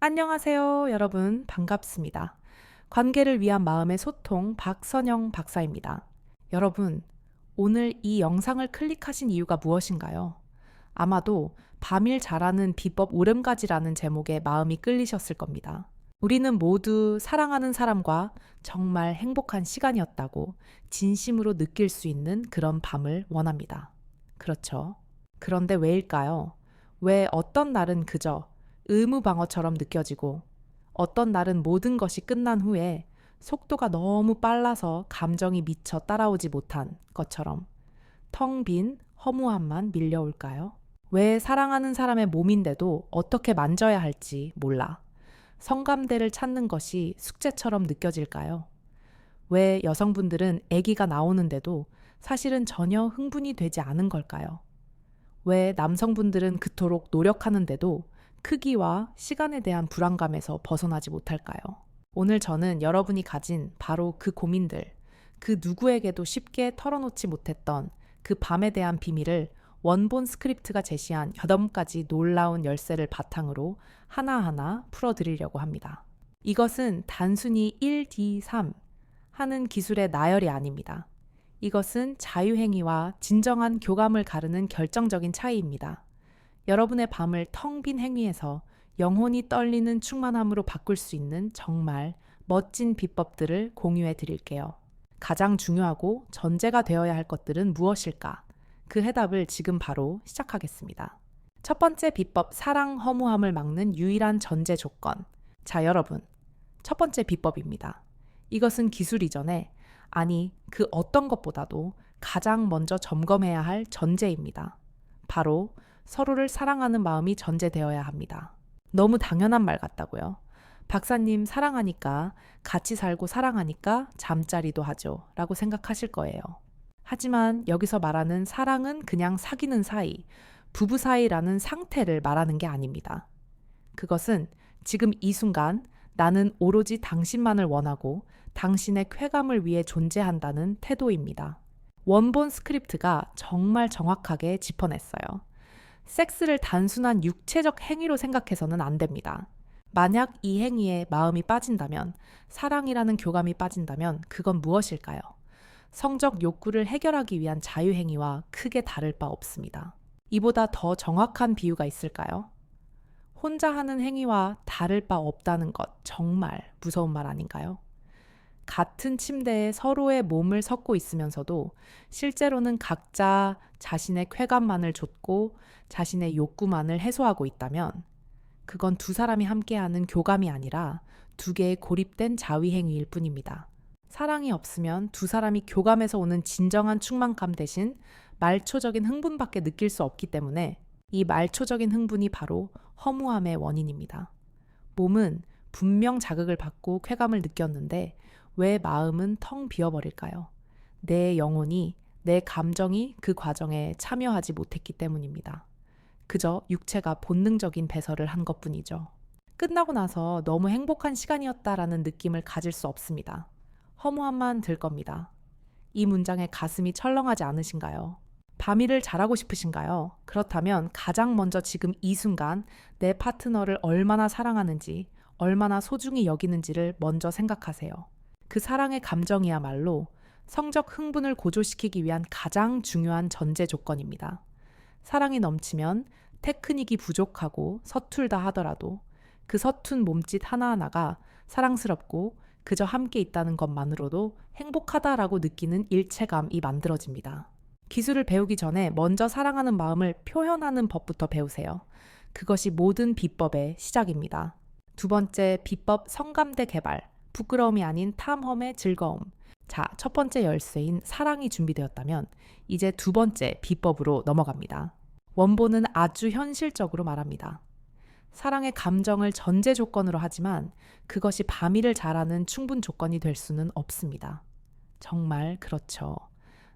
안녕하세요, 여러분. 반갑습니다. 관계를 위한 마음의 소통 박선영 박사입니다. 여러분, 오늘 이 영상을 클릭하신 이유가 무엇인가요? 아마도 밤일 잘하는 비법 오름가지라는 제목에 마음이 끌리셨을 겁니다. 우리는 모두 사랑하는 사람과 정말 행복한 시간이었다고 진심으로 느낄 수 있는 그런 밤을 원합니다. 그렇죠. 그런데 왜일까요? 왜 어떤 날은 그저 의무방어처럼 느껴지고 어떤 날은 모든 것이 끝난 후에 속도가 너무 빨라서 감정이 미처 따라오지 못한 것처럼 텅 빈 허무함만 밀려올까요? 왜 사랑하는 사람의 몸인데도 어떻게 만져야 할지 몰라 성감대를 찾는 것이 숙제처럼 느껴질까요? 왜 여성분들은 아기가 나오는데도 사실은 전혀 흥분이 되지 않은 걸까요? 왜 남성분들은 그토록 노력하는데도 크기와 시간에 대한 불안감에서 벗어나지 못할까요? 오늘 저는 여러분이 가진 바로 그 고민들, 그 누구에게도 쉽게 털어놓지 못했던 그 밤에 대한 비밀을 원본 스크립트가 제시한 8가지 놀라운 열쇠를 바탕으로 하나하나 풀어드리려고 합니다. 이것은 단순히 1D3 하는 기술의 나열이 아닙니다. 이것은 자유행위와 진정한 교감을 가르는 결정적인 차이입니다. 여러분의 밤을 텅 빈 행위에서 영혼이 떨리는 충만함으로 바꿀 수 있는 정말 멋진 비법들을 공유해 드릴게요. 가장 중요하고 전제가 되어야 할 것들은 무엇일까? 그 해답을 지금 바로 시작하겠습니다. 첫 번째 비법, 사랑 허무함을 막는 유일한 전제 조건. 자, 여러분. 첫 번째 비법입니다. 이것은 기술 이전에, 아니, 그 어떤 것보다도 가장 먼저 점검해야 할 전제입니다. 바로 서로를 사랑하는 마음이 전제되어야 합니다. 너무 당연한 말 같다고요. 박사님 사랑하니까, 같이 살고 사랑하니까 잠자리도 하죠. 라고 생각하실 거예요. 하지만 여기서 말하는 사랑은 그냥 사귀는 사이, 부부 사이라는 상태를 말하는 게 아닙니다. 그것은 지금 이 순간 나는 오로지 당신만을 원하고 당신의 쾌감을 위해 존재한다는 태도입니다. 원본 스크립트가 정말 정확하게 짚어냈어요. 섹스를 단순한 육체적 행위로 생각해서는 안 됩니다. 만약 이 행위에 마음이 빠진다면, 사랑이라는 교감이 빠진다면 그건 무엇일까요? 성적 욕구를 해결하기 위한 자유행위와 크게 다를 바 없습니다. 이보다 더 정확한 비유가 있을까요? 혼자 하는 행위와 다를 바 없다는 것, 정말 무서운 말 아닌가요? 같은 침대에 서로의 몸을 섞고 있으면서도 실제로는 각자 자신의 쾌감만을 좇고 자신의 욕구만을 해소하고 있다면 그건 두 사람이 함께하는 교감이 아니라 두 개의 고립된 자위행위일 뿐입니다. 사랑이 없으면 두 사람이 교감에서 오는 진정한 충만감 대신 말초적인 흥분밖에 느낄 수 없기 때문에 이 말초적인 흥분이 바로 허무함의 원인입니다. 몸은 분명 자극을 받고 쾌감을 느꼈는데 왜 마음은 텅 비어버릴까요? 내 영혼이, 내 감정이 그 과정에 참여하지 못했기 때문입니다. 그저 육체가 본능적인 배설을 한 것뿐이죠. 끝나고 나서 너무 행복한 시간이었다라는 느낌을 가질 수 없습니다. 허무함만 들 겁니다. 이 문장에 가슴이 철렁하지 않으신가요? 밤일을 잘하고 싶으신가요? 그렇다면 가장 먼저 지금 이 순간 내 파트너를 얼마나 사랑하는지, 얼마나 소중히 여기는지를 먼저 생각하세요. 그 사랑의 감정이야말로 성적 흥분을 고조시키기 위한 가장 중요한 전제 조건입니다. 사랑이 넘치면 테크닉이 부족하고 서툴다 하더라도 그 서툰 몸짓 하나하나가 사랑스럽고 그저 함께 있다는 것만으로도 행복하다라고 느끼는 일체감이 만들어집니다. 기술을 배우기 전에 먼저 사랑하는 마음을 표현하는 법부터 배우세요. 그것이 모든 비법의 시작입니다. 두 번째 비법, 성감대 개발. 부끄러움이 아닌 탐험의 즐거움. 자, 첫 번째 열쇠인 사랑이 준비되었다면 이제 두 번째 비법으로 넘어갑니다. 원본은 아주 현실적으로 말합니다. 사랑의 감정을 전제 조건으로 하지만 그것이 밤일을 잘하는 충분 조건이 될 수는 없습니다. 정말 그렇죠.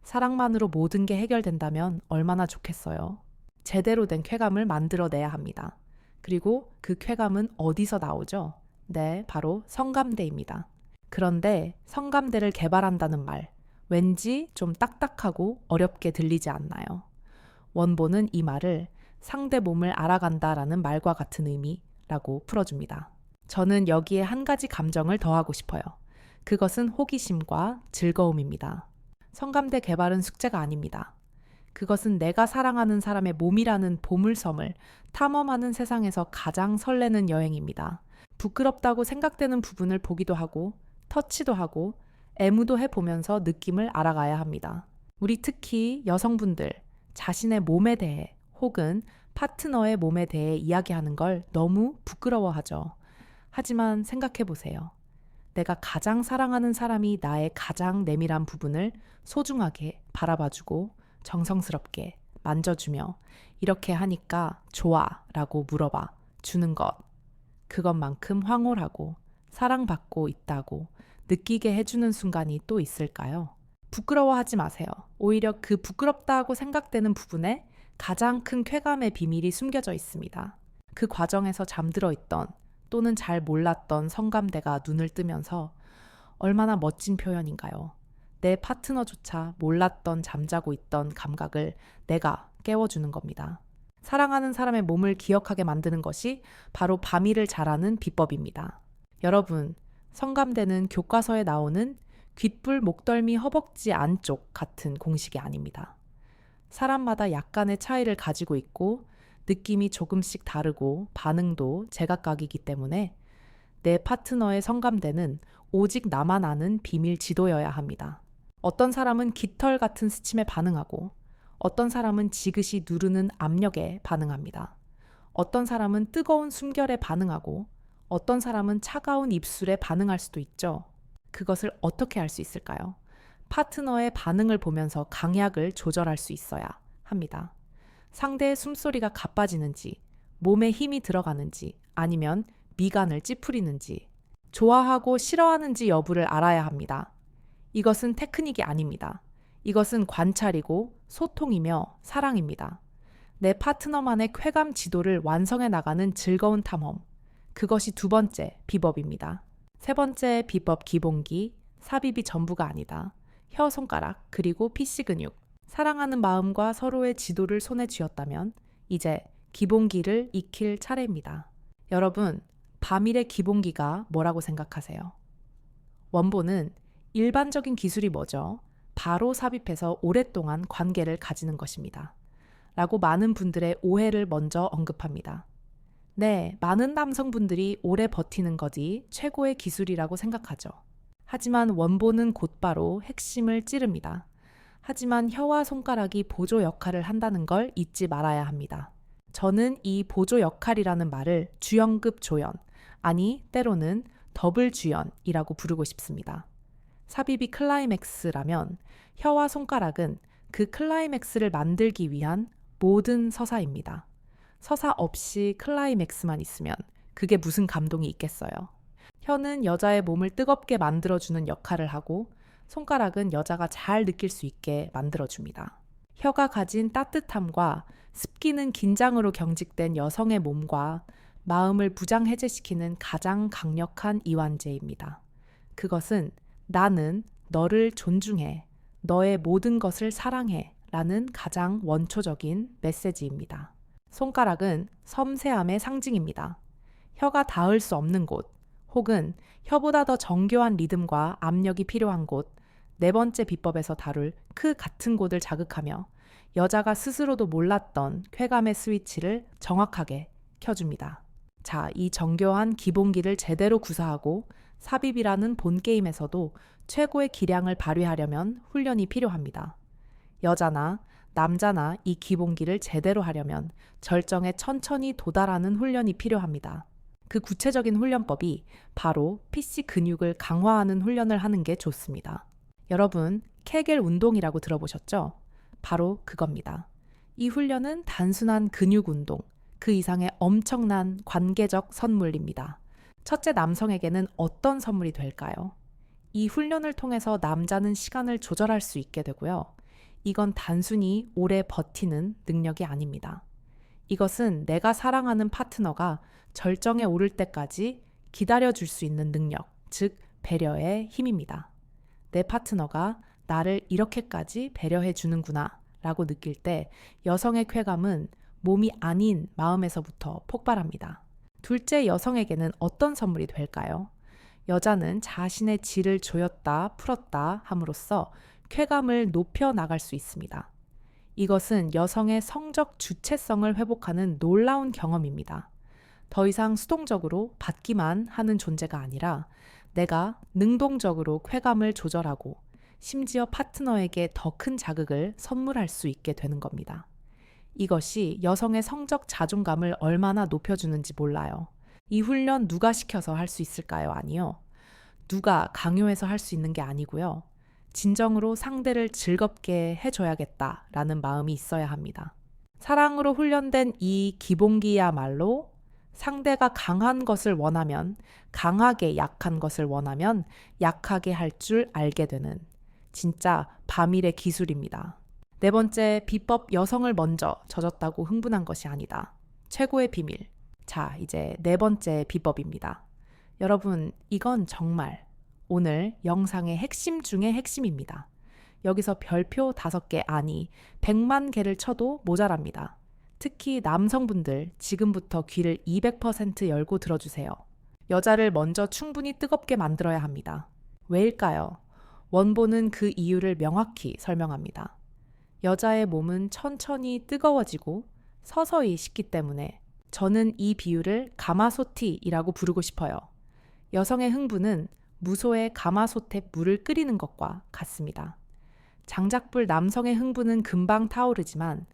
사랑만으로 모든 게 해결된다면 얼마나 좋겠어요. 제대로 된 쾌감을 만들어내야 합니다. 그리고 그 쾌감은 어디서 나오죠? 네, 바로 성감대입니다. 그런데 성감대를 개발한다는 말, 왠지 좀 딱딱하고 어렵게 들리지 않나요? 원본은 이 말을 상대 몸을 알아간다라는 말과 같은 의미라고 풀어줍니다. 저는 여기에 한 가지 감정을 더하고 싶어요. 그것은 호기심과 즐거움입니다. 성감대 개발은 숙제가 아닙니다. 그것은 내가 사랑하는 사람의 몸이라는 보물섬을 탐험하는 세상에서 가장 설레는 여행입니다. 부끄럽다고 생각되는 부분을 보기도 하고, 터치도 하고, 애무도 해보면서 느낌을 알아가야 합니다. 우리 특히 여성분들, 자신의 몸에 대해 혹은 파트너의 몸에 대해 이야기하는 걸 너무 부끄러워하죠. 하지만 생각해 보세요. 내가 가장 사랑하는 사람이 나의 가장 내밀한 부분을 소중하게 바라봐주고 정성스럽게 만져주며 이렇게 하니까 좋아 라고 물어봐 주는 것. 그것만큼 황홀하고 사랑받고 있다고 느끼게 해주는 순간이 또 있을까요? 부끄러워하지 마세요. 오히려 그 부끄럽다고 생각되는 부분에 가장 큰 쾌감의 비밀이 숨겨져 있습니다. 그 과정에서 잠들어 있던 또는 잘 몰랐던 성감대가 눈을 뜨면서 얼마나 멋진 표현인가요? 내 파트너조차 몰랐던 잠자고 있던 감각을 내가 깨워주는 겁니다. 사랑하는 사람의 몸을 기억하게 만드는 것이 바로 밤이를 잘하는 비법입니다. 여러분, 성감대는 교과서에 나오는 귓불, 목덜미, 허벅지 안쪽 같은 공식이 아닙니다. 사람마다 약간의 차이를 가지고 있고 느낌이 조금씩 다르고 반응도 제각각이기 때문에 내 파트너의 성감대는 오직 나만 아는 비밀 지도여야 합니다. 어떤 사람은 깃털 같은 스침에 반응하고 어떤 사람은 지그시 누르는 압력에 반응합니다. 어떤 사람은 뜨거운 숨결에 반응하고 어떤 사람은 차가운 입술에 반응할 수도 있죠. 그것을 어떻게 할 수 있을까요? 파트너의 반응을 보면서 강약을 조절할 수 있어야 합니다. 상대의 숨소리가 가빠지는지, 몸에 힘이 들어가는지, 아니면 미간을 찌푸리는지, 좋아하고 싫어하는지 여부를 알아야 합니다. 이것은 테크닉이 아닙니다. 이것은 관찰이고 소통이며 사랑입니다. 내 파트너만의 쾌감 지도를 완성해 나가는 즐거운 탐험. 그것이 두 번째 비법입니다. 세 번째 비법 기본기, 삽입이 전부가 아니다. 혀, 손가락, 그리고 PC 근육. 사랑하는 마음과 서로의 지도를 손에 쥐었다면 이제 기본기를 익힐 차례입니다. 여러분, 밤일의 기본기가 뭐라고 생각하세요? 원본은 일반적인 기술이 뭐죠? 바로 삽입해서 오랫동안 관계를 가지는 것입니다. 라고 많은 분들의 오해를 먼저 언급합니다. 네, 많은 남성분들이 오래 버티는 것이 최고의 기술이라고 생각하죠. 하지만 원본은 곧바로 핵심을 찌릅니다. 하지만 혀와 손가락이 보조 역할을 한다는 걸 잊지 말아야 합니다. 저는 이 보조 역할이라는 말을 주연급 조연, 아니 때로는 더블 주연이라고 부르고 싶습니다. 삽입이 클라이맥스라면 혀와 손가락은 그 클라이맥스를 만들기 위한 모든 서사입니다. 서사 없이 클라이맥스만 있으면 그게 무슨 감동이 있겠어요. 혀는 여자의 몸을 뜨겁게 만들어주는 역할을 하고 손가락은 여자가 잘 느낄 수 있게 만들어줍니다. 혀가 가진 따뜻함과 습기는 긴장으로 경직된 여성의 몸과 마음을 부장해제시키는 가장 강력한 이완제입니다. 그것은 나는 너를 존중해, 너의 모든 것을 사랑해 라는 가장 원초적인 메시지입니다. 손가락은 섬세함의 상징입니다. 혀가 닿을 수 없는 곳, 혹은 혀보다 더 정교한 리듬과 압력이 필요한 곳, 네 번째 비법에서 다룰 그 같은 곳을 자극하며 여자가 스스로도 몰랐던 쾌감의 스위치를 정확하게 켜줍니다. 자, 이 정교한 기본기를 제대로 구사하고 삽입이라는 본게임에서도 최고의 기량을 발휘하려면 훈련이 필요합니다. 여자나 남자나 이 기본기를 제대로 하려면 절정에 천천히 도달하는 훈련이 필요합니다. 그 구체적인 훈련법이 바로 PC 근육을 강화하는 훈련을 하는 게 좋습니다. 여러분, 케겔 운동이라고 들어보셨죠? 바로 그겁니다. 이 훈련은 단순한 근육 운동, 그 이상의 엄청난 관계적 선물입니다. 첫째 남성에게는 어떤 선물이 될까요? 이 훈련을 통해서 남자는 시간을 조절할 수 있게 되고요. 이건 단순히 오래 버티는 능력이 아닙니다. 이것은 내가 사랑하는 파트너가 절정에 오를 때까지 기다려줄 수 있는 능력, 즉 배려의 힘입니다. 내 파트너가 나를 이렇게까지 배려해 주는구나 라고 느낄 때 여성의 쾌감은 몸이 아닌 마음에서부터 폭발합니다. 둘째 여성에게는 어떤 선물이 될까요? 여자는 자신의 질을 조였다, 풀었다 함으로써 쾌감을 높여 나갈 수 있습니다. 이것은 여성의 성적 주체성을 회복하는 놀라운 경험입니다. 더 이상 수동적으로 받기만 하는 존재가 아니라 내가 능동적으로 쾌감을 조절하고 심지어 파트너에게 더 큰 자극을 선물할 수 있게 되는 겁니다. 이것이 여성의 성적 자존감을 얼마나 높여주는지 몰라요. 이 훈련 누가 시켜서 할 수 있을까요? 아니요. 누가 강요해서 할 수 있는 게 아니고요. 진정으로 상대를 즐겁게 해줘야겠다라는 마음이 있어야 합니다. 사랑으로 훈련된 이 기본기야말로 상대가 강한 것을 원하면, 강하게 약한 것을 원하면 약하게 할 줄 알게 되는 진짜 바밀의 기술입니다. 네 번째, 비법 여성을 먼저 젖었다고 흥분한 것이 아니다. 최고의 비밀. 자, 이제 네 번째 비법입니다. 여러분, 이건 정말 오늘 영상의 핵심 중의 핵심입니다. 여기서 별표 5개 아니 100만 개를 쳐도 모자랍니다. 특히 남성분들 지금부터 귀를 200% 열고 들어주세요. 여자를 먼저 충분히 뜨겁게 만들어야 합니다. 왜일까요? 원본은 그 이유를 명확히 설명합니다. 여자의 몸은 천천히 뜨거워지고 서서히 식기 때문에 저는 이 비유를 가마솥이라고 부르고 싶어요. 여성의 흥분은 무소의 가마솥에 물을 끓이는 것과 같습니다. 장작불 남성의 흥분은 금방 타오르지만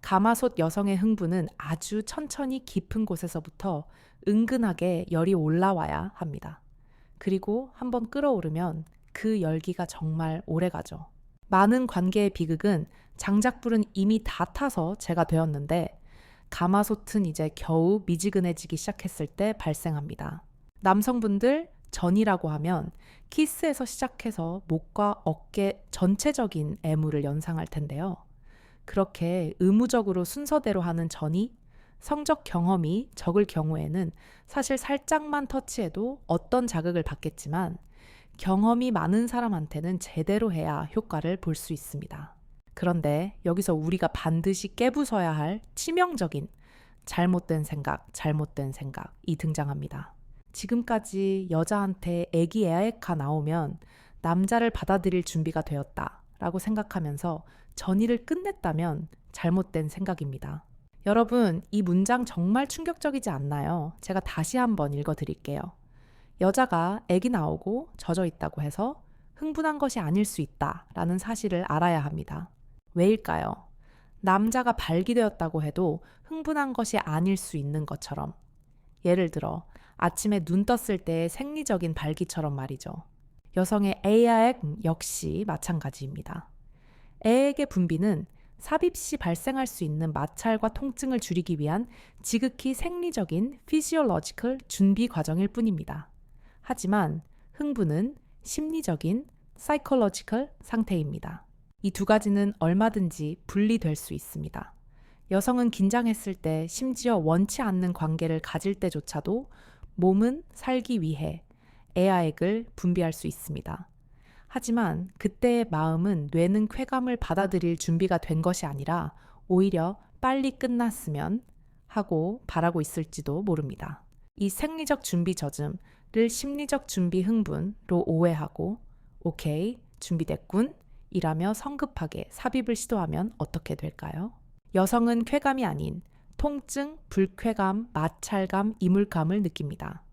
가마솥 여성의 흥분은 아주 천천히 깊은 곳에서부터 은근하게 열이 올라와야 합니다. 그리고 한번 끓어오르면 그 열기가 정말 오래가죠. 많은 관계의 비극은 장작불은 이미 다 타서 재가 되었는데 가마솥은 이제 겨우 미지근해지기 시작했을 때 발생합니다. 남성분들 전이라고 하면 키스에서 시작해서 목과 어깨 전체적인 애무를 연상할 텐데요. 그렇게 의무적으로 순서대로 하는 전이 성적 경험이 적을 경우에는 사실 살짝만 터치해도 어떤 자극을 받겠지만 경험이 많은 사람한테는 제대로 해야 효과를 볼 수 있습니다. 그런데 여기서 우리가 반드시 깨부숴야 할 치명적인 잘못된 생각이 등장합니다. 지금까지 여자한테 애기애애가 나오면 남자를 받아들일 준비가 되었다라고 생각하면서 전의를 끝냈다면 잘못된 생각입니다. 여러분, 이 문장 정말 충격적이지 않나요? 제가 다시 한번 읽어드릴게요. 여자가 애기 나오고 젖어 있다고 해서 흥분한 것이 아닐 수 있다라는 사실을 알아야 합니다. 왜일까요? 남자가 발기되었다고 해도 흥분한 것이 아닐 수 있는 것처럼. 예를 들어 아침에 눈 떴을 때의 생리적인 발기처럼 말이죠. 여성의 에이아액 역시 마찬가지입니다. 에액의 분비는 삽입 시 발생할 수 있는 마찰과 통증을 줄이기 위한 지극히 생리적인 physiological 준비 과정일 뿐입니다. 하지만 흥분은 심리적인 psychological 상태입니다. 이 두 가지는 얼마든지 분리될 수 있습니다. 여성은 긴장했을 때 심지어 원치 않는 관계를 가질 때조차도 몸은 살기 위해 에아액을 분비할 수 있습니다. 하지만 그때의 마음은 뇌는 쾌감을 받아들일 준비가 된 것이 아니라 오히려 빨리 끝났으면 하고 바라고 있을지도 모릅니다. 이 생리적 준비 젖음을 심리적 준비 흥분으로 오해하고 오케이, 준비됐군 이라며 성급하게 삽입을 시도하면 어떻게 될까요? 여성은 쾌감이 아닌 통증, 불쾌감, 마찰감, 이물감을 느낍니다.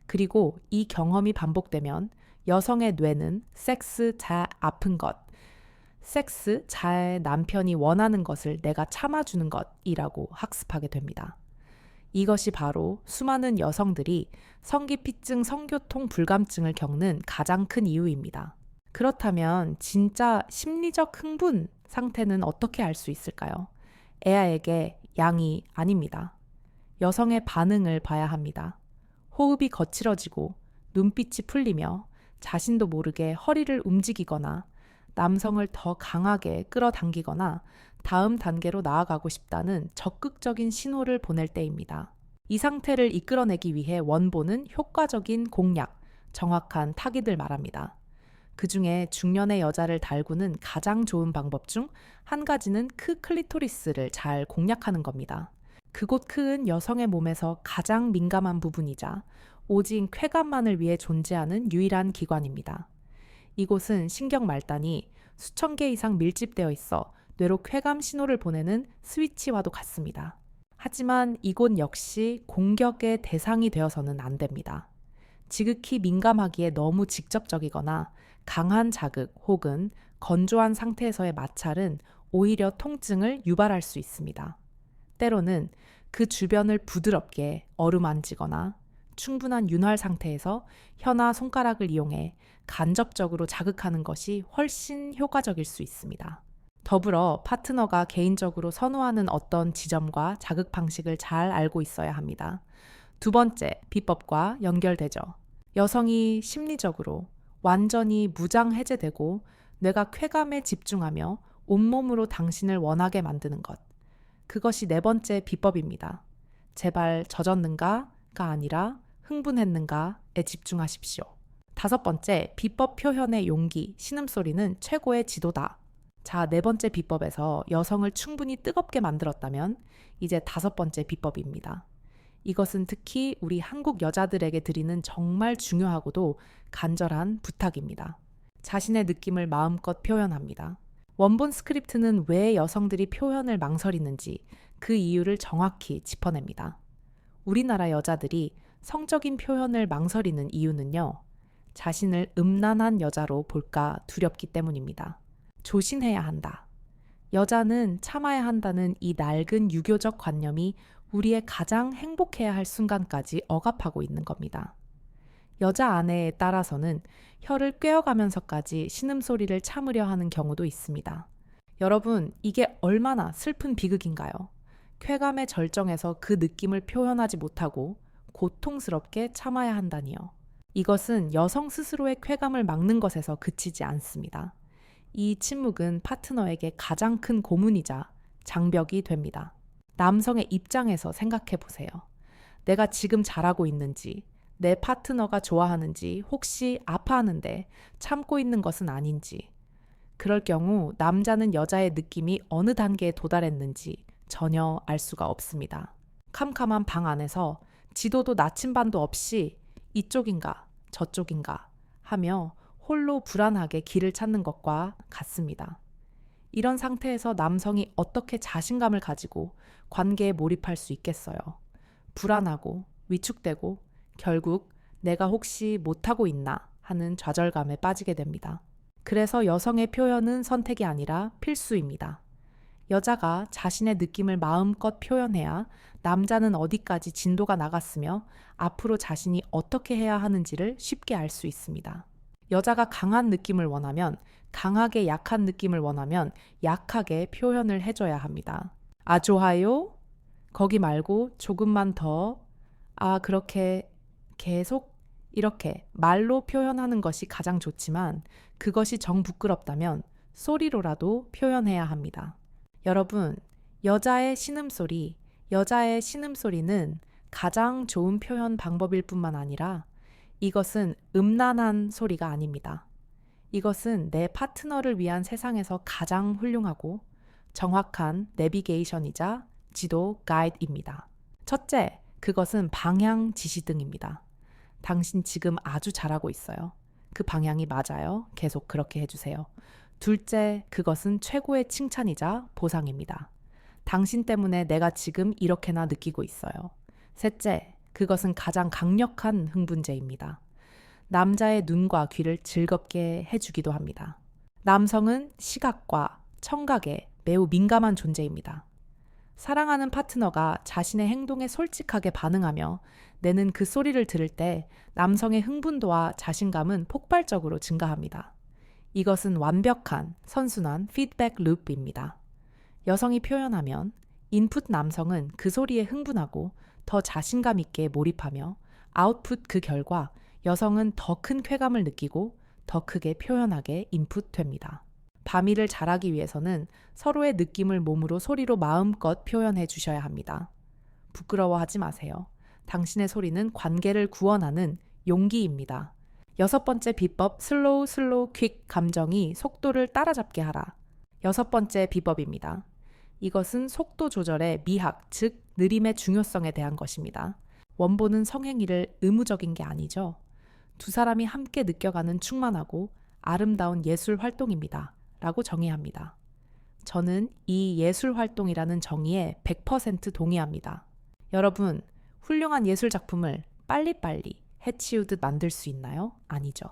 그리고 이 경험이 반복되면 여성의 뇌는 섹스 자 아픈 것, 섹스 자의 남편이 원하는 것을 내가 참아주는 것이라고 학습하게 됩니다. 이것이 바로 수많은 여성들이 성기피증, 성교통 불감증을 겪는 가장 큰 이유입니다. 그렇다면 진짜 심리적 흥분 상태는 어떻게 알 수 있을까요? 애아에게 양이 아닙니다. 여성의 반응을 봐야 합니다. 호흡이 거칠어지고 눈빛이 풀리며 자신도 모르게 허리를 움직이거나 남성을 더 강하게 끌어당기거나 다음 단계로 나아가고 싶다는 적극적인 신호를 보낼 때입니다. 이 상태를 이끌어내기 위해 원본은 효과적인 공략, 정확한 타깃을 말합니다. 그 중에 중년의 여자를 달구는 가장 좋은 방법 중 한 가지는 클리토리스를 잘 공략하는 겁니다. 그곳 큰 여성의 몸에서 가장 민감한 부분이자 오직 쾌감만을 위해 존재하는 유일한 기관입니다. 이곳은 신경 말단이 수천 개 이상 밀집되어 있어 뇌로 쾌감 신호를 보내는 스위치와도 같습니다. 하지만 이곳 역시 공격의 대상이 되어서는 안 됩니다. 지극히 민감하기에 너무 직접적이거나 강한 자극 혹은 건조한 상태에서의 마찰은 오히려 통증을 유발할 수 있습니다. 때로는 그 주변을 부드럽게 어루만지거나 충분한 윤활 상태에서 혀나 손가락을 이용해 간접적으로 자극하는 것이 훨씬 효과적일 수 있습니다. 더불어 파트너가 개인적으로 선호하는 어떤 지점과 자극 방식을 잘 알고 있어야 합니다. 두 번째, 비법과 연결되죠. 여성이 심리적으로 완전히 무장 해제되고 뇌가 쾌감에 집중하며 온몸으로 당신을 원하게 만드는 것. 그것이 네 번째 비법입니다. 제발 젖었는가가 아니라 흥분했는가에 집중하십시오. 다섯 번째, 비법 표현의 용기, 신음소리는 최고의 지도다. 자, 네 번째 비법에서 여성을 충분히 뜨겁게 만들었다면 이제 다섯 번째 비법입니다. 이것은 특히 우리 한국 여자들에게 드리는 정말 중요하고도 간절한 부탁입니다. 자신의 느낌을 마음껏 표현합니다. 원본 스크립트는 왜 여성들이 표현을 망설이는지 그 이유를 정확히 짚어냅니다. 우리나라 여자들이 성적인 표현을 망설이는 이유는요, 자신을 음란한 여자로 볼까 두렵기 때문입니다. 조심해야 한다. 여자는 참아야 한다는 이 낡은 유교적 관념이 우리의 가장 행복해야 할 순간까지 억압하고 있는 겁니다. 여자 아내에 따라서는 혀를 꿰어가면서까지 신음소리를 참으려 하는 경우도 있습니다. 여러분, 이게 얼마나 슬픈 비극인가요? 쾌감의 절정에서 그 느낌을 표현하지 못하고 고통스럽게 참아야 한다니요. 이것은 여성 스스로의 쾌감을 막는 것에서 그치지 않습니다. 이 침묵은 파트너에게 가장 큰 고문이자 장벽이 됩니다. 남성의 입장에서 생각해 보세요. 내가 지금 잘하고 있는지, 내 파트너가 좋아하는지, 혹시 아파하는데 참고 있는 것은 아닌지. 그럴 경우 남자는 여자의 느낌이 어느 단계에 도달했는지 전혀 알 수가 없습니다. 캄캄한 방 안에서 지도도 나침반도 없이 이쪽인가 저쪽인가 하며 홀로 불안하게 길을 찾는 것과 같습니다. 이런 상태에서 남성이 어떻게 자신감을 가지고 관계에 몰입할 수 있겠어요? 불안하고 위축되고 결국 내가 혹시 못하고 있나 하는 좌절감에 빠지게 됩니다. 그래서 여성의 표현은 선택이 아니라 필수입니다. 여자가 자신의 느낌을 마음껏 표현해야 남자는 어디까지 진도가 나갔으며 앞으로 자신이 어떻게 해야 하는지를 쉽게 알 수 있습니다. 여자가 강한 느낌을 원하면, 강하게 약한 느낌을 원하면 약하게 표현을 해줘야 합니다. 아, 좋아요? 거기 말고 조금만 더. 아, 그렇게 계속 이렇게 말로 표현하는 것이 가장 좋지만 그것이 정 부끄럽다면 소리로라도 표현해야 합니다. 여러분, 여자의 신음소리는 가장 좋은 표현 방법일 뿐만 아니라 이것은 음란한 소리가 아닙니다. 이것은 내 파트너를 위한 세상에서 가장 훌륭하고 정확한 내비게이션이자 지도 가이드입니다. 첫째, 그것은 방향 지시등입니다. 당신 지금 아주 잘하고 있어요. 그 방향이 맞아요. 계속 그렇게 해주세요. 둘째, 그것은 최고의 칭찬이자 보상입니다. 당신 때문에 내가 지금 이렇게나 느끼고 있어요. 셋째, 그것은 가장 강력한 흥분제입니다. 남자의 눈과 귀를 즐겁게 해주기도 합니다. 남성은 시각과 청각에 매우 민감한 존재입니다. 사랑하는 파트너가 자신의 행동에 솔직하게 반응하며 내는 그 소리를 들을 때 남성의 흥분도와 자신감은 폭발적으로 증가합니다. 이것은 완벽한 선순환 피드백 루프입니다. 여성이 표현하면 인풋 남성은 그 소리에 흥분하고 더 자신감 있게 몰입하며 아웃풋 그 결과 여성은 더 큰 쾌감을 느끼고 더 크게 표현하게 인풋됩니다. 밤일을 잘하기 위해서는 서로의 느낌을 몸으로 소리로 마음껏 표현해 주셔야 합니다. 부끄러워하지 마세요. 당신의 소리는 관계를 구원하는 용기입니다. 여섯 번째 비법, 슬로우 퀵 감정이 속도를 따라잡게 하라. 여섯 번째 비법입니다. 이것은 속도 조절의 미학, 즉 느림의 중요성에 대한 것입니다. 원본은 성행위를 의무적인 게 아니죠. 두 사람이 함께 느껴가는 충만하고 아름다운 예술 활동입니다. 라고 정의합니다. 저는 이 예술 활동이라는 정의에 100% 동의합니다. 여러분, 훌륭한 예술 작품을 빨리빨리 해치우듯 만들 수 있나요? 아니죠.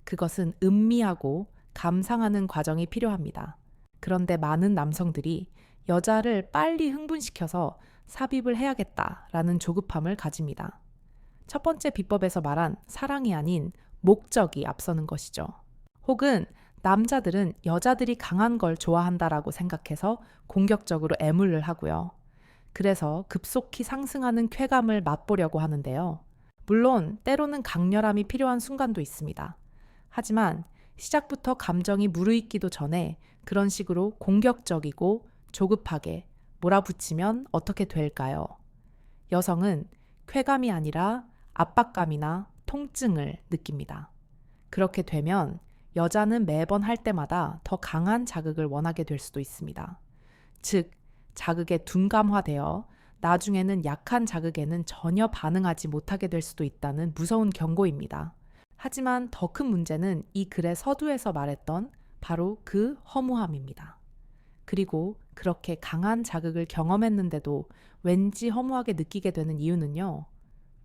그것은 음미하고 감상하는 과정이 필요합니다. 그런데 많은 남성들이 여자를 빨리 흥분시켜서 삽입을 해야겠다라는 조급함을 가집니다. 첫 번째 비법에서 말한 사랑이 아닌 목적이 앞서는 것이죠. 혹은 남자들은 여자들이 강한 걸 좋아한다라고 생각해서 공격적으로 애물을 하고요. 그래서 급속히 상승하는 쾌감을 맛보려고 하는데요. 물론 때로는 강렬함이 필요한 순간도 있습니다. 하지만 시작부터 감정이 무르익기도 전에 그런 식으로 공격적이고 조급하게 몰아붙이면 어떻게 될까요? 여성은 쾌감이 아니라 압박감이나 통증을 느낍니다. 그렇게 되면 여자는 매번 할 때마다 더 강한 자극을 원하게 될 수도 있습니다. 즉, 자극에 둔감화되어 나중에는 약한 자극에는 전혀 반응하지 못하게 될 수도 있다는 무서운 경고입니다. 하지만 더 큰 문제는 이 글의 서두에서 말했던 바로 그 허무함입니다. 그리고 그렇게 강한 자극을 경험했는데도 왠지 허무하게 느끼게 되는 이유는요.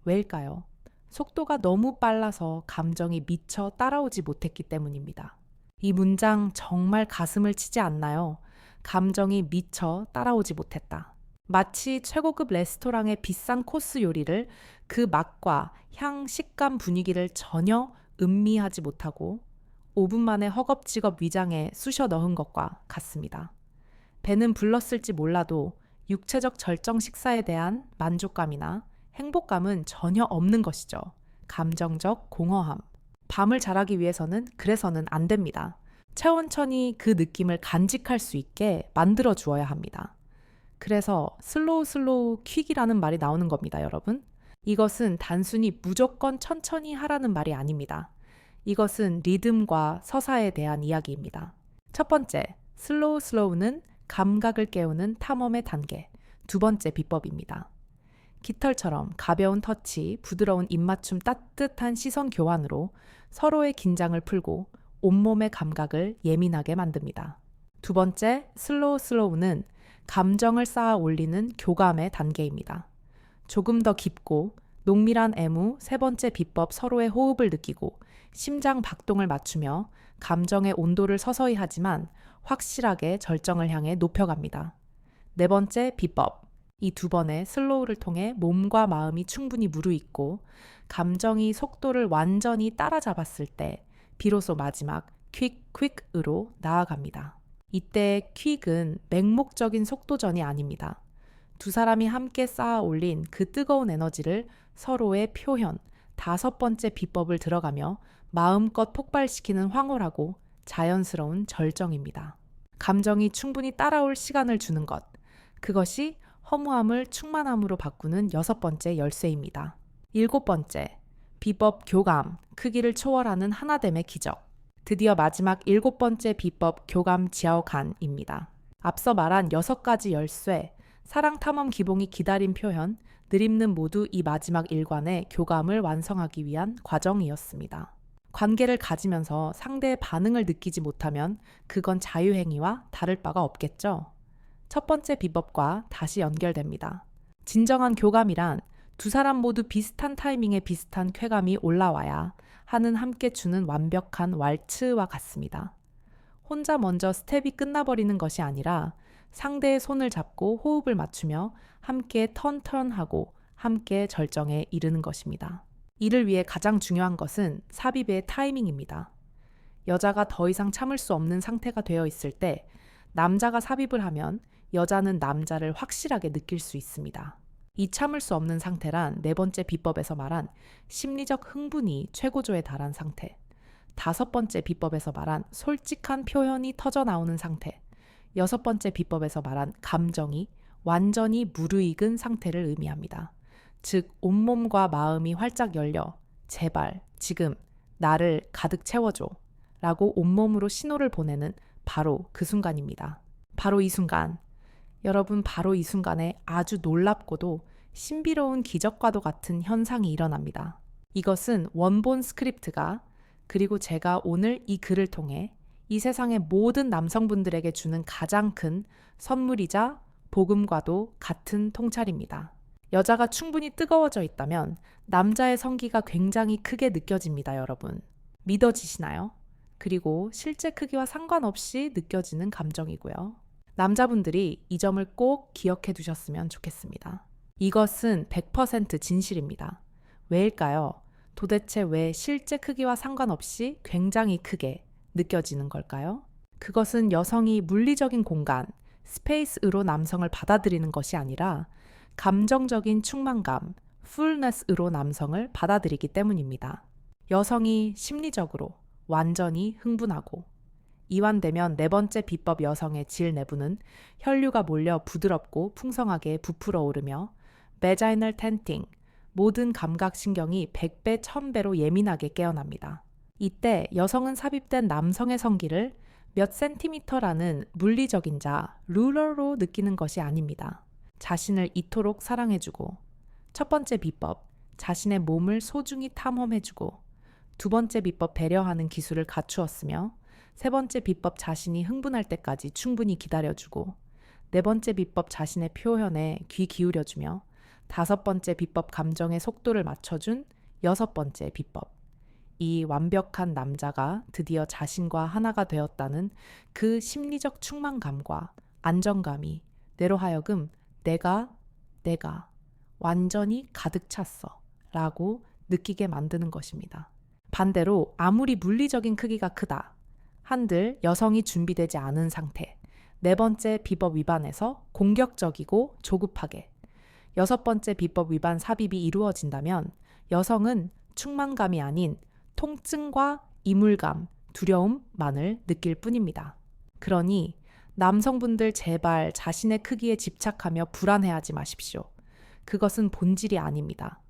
왜일까요? 속도가 너무 빨라서 감정이 미처 따라오지 못했기 때문입니다. 이 문장 정말 가슴을 치지 않나요? 감정이 미처 따라오지 못했다. 마치 최고급 레스토랑의 비싼 코스 요리를 그 맛과 향, 식감, 분위기를 전혀 음미하지 못하고 5분 만에 허겁지겁 위장에 쑤셔 넣은 것과 같습니다. 배는 불렀을지 몰라도 육체적 절정 식사에 대한 만족감이나 행복감은 전혀 없는 것이죠. 감정적 공허함. 밤을 잘하기 위해서는 그래서는 안 됩니다. 차원천히 그 느낌을 간직할 수 있게 만들어 주어야 합니다. 그래서 슬로우 퀵이라는 말이 나오는 겁니다, 여러분. 이것은 단순히 무조건 천천히 하라는 말이 아닙니다. 이것은 리듬과 서사에 대한 이야기입니다. 첫 번째, 슬로우는 감각을 깨우는 탐험의 단계. 두 번째 비법입니다. 깃털처럼 가벼운 터치, 부드러운 입맞춤, 따뜻한 시선 교환으로 서로의 긴장을 풀고 온몸의 감각을 예민하게 만듭니다. 두 번째, 슬로우는 감정을 쌓아 올리는 교감의 단계입니다. 조금 더 깊고 농밀한 애무, 세 번째 비법 서로의 호흡을 느끼고 심장 박동을 맞추며 감정의 온도를 서서히 하지만 확실하게 절정을 향해 높여갑니다. 네 번째 비법. 이 두 번의 슬로우를 통해 몸과 마음이 충분히 무르익고 감정이 속도를 완전히 따라잡았을 때 비로소 마지막 퀵으로 나아갑니다. 이때 퀵은 맹목적인 속도전이 아닙니다. 두 사람이 함께 쌓아 올린 그 뜨거운 에너지를 서로의 표현, 다섯 번째 비법을 들어가며 마음껏 폭발시키는 황홀하고 자연스러운 절정입니다. 감정이 충분히 따라올 시간을 주는 것. 그것이 허무함을 충만함으로 바꾸는 여섯 번째 열쇠입니다. 일곱 번째, 비법 교감, 크기를 초월하는 하나됨의 기적. 드디어 마지막 일곱 번째 비법 교감 지하오간입니다. 앞서 말한 6가지 열쇠, 사랑 탐험 기봉이 기다린 표현, 느림는 모두 이 마지막 일관의 교감을 완성하기 위한 과정이었습니다. 관계를 가지면서 상대의 반응을 느끼지 못하면 그건 자유행위와 다를 바가 없겠죠. 첫 번째 비법과 다시 연결됩니다. 진정한 교감이란 두 사람 모두 비슷한 타이밍에 비슷한 쾌감이 올라와야 하는 함께 주는 완벽한 왈츠와 같습니다. 혼자 먼저 스텝이 끝나버리는 것이 아니라 상대의 손을 잡고 호흡을 맞추며 함께 턴하고 함께 절정에 이르는 것입니다. 이를 위해 가장 중요한 것은 삽입의 타이밍입니다. 여자가 더 이상 참을 수 없는 상태가 되어 있을 때 남자가 삽입을 하면 여자는 남자를 확실하게 느낄 수 있습니다. 이 참을 수 없는 상태란 네 번째 비법에서 말한 심리적 흥분이 최고조에 달한 상태, 다섯 번째 비법에서 말한 솔직한 표현이 터져 나오는 상태, 여섯 번째 비법에서 말한 감정이 완전히 무르익은 상태를 의미합니다. 즉, 온몸과 마음이 활짝 열려 제발 지금 나를 가득 채워줘 라고 온몸으로 신호를 보내는 바로 그 순간입니다. 바로 이 순간 여러분, 바로 이 순간에 아주 놀랍고도 신비로운 기적과도 같은 현상이 일어납니다. 이것은 원본 스크립트가, 그리고 제가 오늘 이 글을 통해 이 세상의 모든 남성분들에게 주는 가장 큰 선물이자 복음과도 같은 통찰입니다. 여자가 충분히 뜨거워져 있다면 남자의 성기가 굉장히 크게 느껴집니다, 여러분. 믿어지시나요? 그리고 실제 크기와 상관없이 느껴지는 감정이고요. 남자분들이 이 점을 꼭 기억해 두셨으면 좋겠습니다. 이것은 100% 진실입니다. 왜일까요? 도대체 왜 실제 크기와 상관없이 굉장히 크게 느껴지는 걸까요? 그것은 여성이 물리적인 공간, 스페이스으로 남성을 받아들이는 것이 아니라 감정적인 충만감, 풀네스으로 남성을 받아들이기 때문입니다. 여성이 심리적으로 완전히 흥분하고, 이완되면 네 번째 비법 여성의 질 내부는 혈류가 몰려 부드럽고 풍성하게 부풀어 오르며 베자이널 텐팅, 모든 감각신경이 100배, 1000배로 예민하게 깨어납니다. 이때 여성은 삽입된 남성의 성기를 몇 센티미터라는 물리적인 자, 룰러로 느끼는 것이 아닙니다. 자신을 이토록 사랑해주고, 첫 번째 비법, 자신의 몸을 소중히 탐험해주고, 두 번째 비법, 배려하는 기술을 갖추었으며, 세 번째 비법, 자신이 흥분할 때까지 충분히 기다려주고, 네 번째 비법, 자신의 표현에 귀 기울여주며, 다섯 번째 비법, 감정의 속도를 맞춰준 여섯 번째 비법. 이 완벽한 남자가 드디어 자신과 하나가 되었다는 그 심리적 충만감과 안정감이 내로 하여금 내가 완전히 가득 찼어 라고 느끼게 만드는 것입니다. 반대로 아무리 물리적인 크기가 크다 한들 여성이 준비되지 않은 상태, 네 번째 비법 위반에서 공격적이고 조급하게, 여섯 번째 비법 위반 삽입이 이루어진다면 여성은 충만감이 아닌 통증과 이물감, 두려움만을 느낄 뿐입니다. 그러니 남성분들 제발 자신의 크기에 집착하며 불안해하지 마십시오. 그것은 본질이 아닙니다.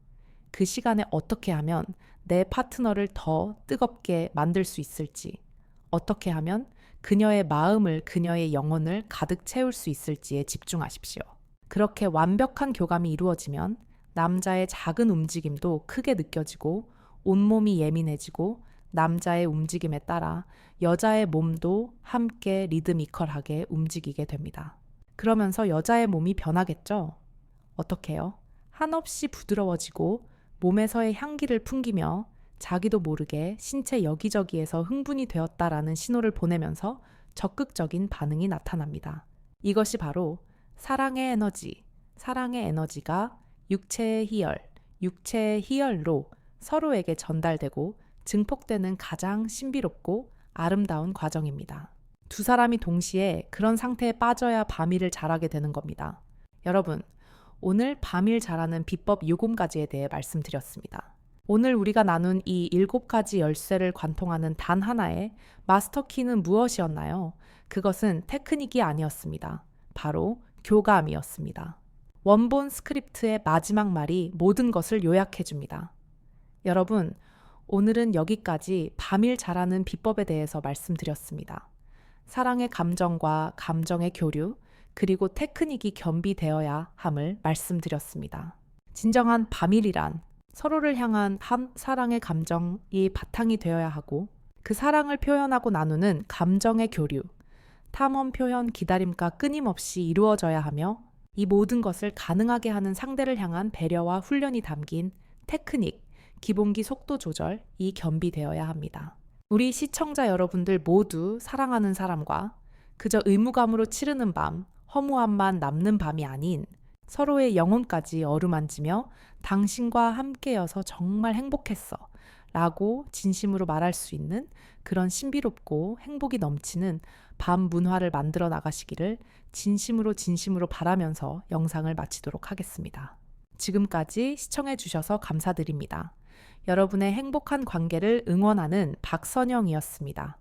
그 시간에 어떻게 하면 내 파트너를 더 뜨겁게 만들 수 있을지, 어떻게 하면 그녀의 마음을, 그녀의 영혼을 가득 채울 수 있을지에 집중하십시오. 그렇게 완벽한 교감이 이루어지면 남자의 작은 움직임도 크게 느껴지고 온몸이 예민해지고 남자의 움직임에 따라 여자의 몸도 함께 리드미컬하게 움직이게 됩니다. 그러면서 여자의 몸이 변하겠죠? 어떻게요? 한없이 부드러워지고 몸에서의 향기를 풍기며 자기도 모르게 신체 여기저기에서 흥분이 되었다라는 신호를 보내면서 적극적인 반응이 나타납니다. 이것이 바로 사랑의 에너지, 사랑의 에너지가 육체의 희열로 서로에게 전달되고 증폭되는 가장 신비롭고 아름다운 과정입니다. 두 사람이 동시에 그런 상태에 빠져야 밤일을 잘하게 되는 겁니다. 여러분, 오늘 밤일 잘하는 비법 7가지에 대해 말씀드렸습니다. 오늘 우리가 나눈 이 7가지 열쇠를 관통하는 단 하나의 마스터키는 무엇이었나요? 그것은 테크닉이 아니었습니다. 바로 교감이었습니다. 원본 스크립트의 마지막 말이 모든 것을 요약해줍니다. 여러분, 오늘은 여기까지 밤일 잘하는 비법에 대해서 말씀드렸습니다. 사랑의 감정과 감정의 교류, 그리고 테크닉이 겸비되어야 함을 말씀드렸습니다. 진정한 밤일이란 서로를 향한 사랑의 감정이 바탕이 되어야 하고, 그 사랑을 표현하고 나누는 감정의 교류, 탐험 표현, 기다림과 끊임없이 이루어져야 하며, 이 모든 것을 가능하게 하는 상대를 향한 배려와 훈련이 담긴 테크닉, 기본기 속도 조절이 겸비되어야 합니다. 우리 시청자 여러분들 모두 사랑하는 사람과 그저 의무감으로 치르는 밤, 허무함만 남는 밤이 아닌 서로의 영혼까지 어루만지며 당신과 함께여서 정말 행복했어 라고 진심으로 말할 수 있는 그런 신비롭고 행복이 넘치는 밤 문화를 만들어 나가시기를 진심으로 바라면서 영상을 마치도록 하겠습니다. 지금까지 시청해 주셔서 감사드립니다. 여러분의 행복한 관계를 응원하는 박선영이었습니다.